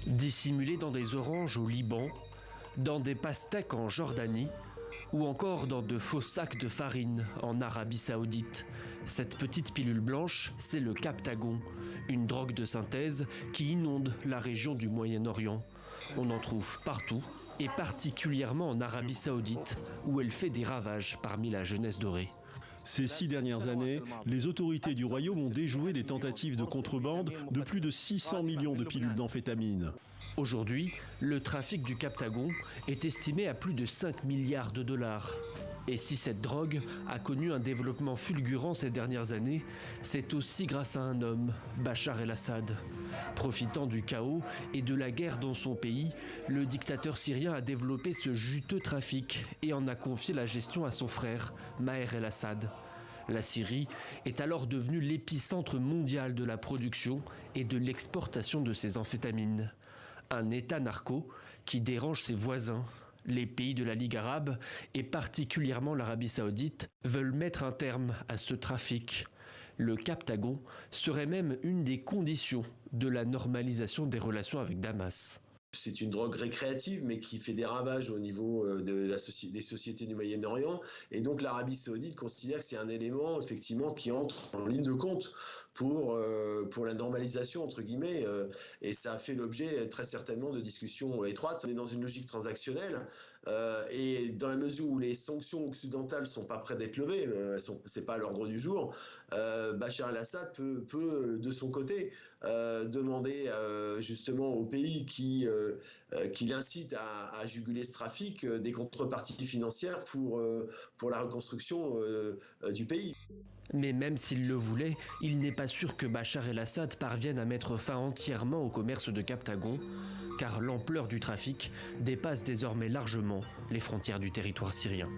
Dissimulés dans des oranges au Liban, dans des pastèques en Jordanie, ou encore dans de faux sacs de farine en Arabie Saoudite. Cette petite pilule blanche, c'est le Captagon, une drogue de synthèse qui inonde la région du Moyen-Orient. On en trouve partout, et particulièrement en Arabie Saoudite, où elle fait des ravages parmi la jeunesse dorée. Ces 6 dernières années, les autorités du royaume ont déjoué des tentatives de contrebande de plus de 600 millions de pilules d'amphétamine. Aujourd'hui, le trafic du Captagon est estimé à plus de 5 milliards de dollars. Et si cette drogue a connu un développement fulgurant ces dernières années, c'est aussi grâce à un homme, Bachar el-Assad. Profitant du chaos et de la guerre dans son pays, le dictateur syrien a développé ce juteux trafic et en a confié la gestion à son frère, Maher el-Assad. La Syrie est alors devenue l'épicentre mondial de la production et de l'exportation de ces amphétamines. Un État narco qui dérange ses voisins. Les pays de la Ligue arabe, et particulièrement l'Arabie saoudite, veulent mettre un terme à ce trafic. Le Captagon serait même une des conditions de la normalisation des relations avec Damas. C'est une drogue récréative, mais qui fait des ravages au niveau des sociétés du Moyen-Orient. Et donc l'Arabie Saoudite considère que c'est un élément, effectivement, qui entre en ligne de compte pour la normalisation, entre guillemets. Et ça a fait l'objet très certainement de discussions étroites. On est dans une logique transactionnelle. Et dans la mesure où les sanctions occidentales ne sont pas prêtes d'être levées, c'est pas à l'ordre du jour, Bachar el-Assad peut, de son côté, demander justement aux pays qui l'incite à juguler ce trafic, des contreparties financières pour la reconstruction du pays. Mais même s'il le voulait, il n'est pas sûr que Bachar el-Assad parvienne à mettre fin entièrement au commerce de Captagon, car l'ampleur du trafic dépasse désormais largement les frontières du territoire syrien.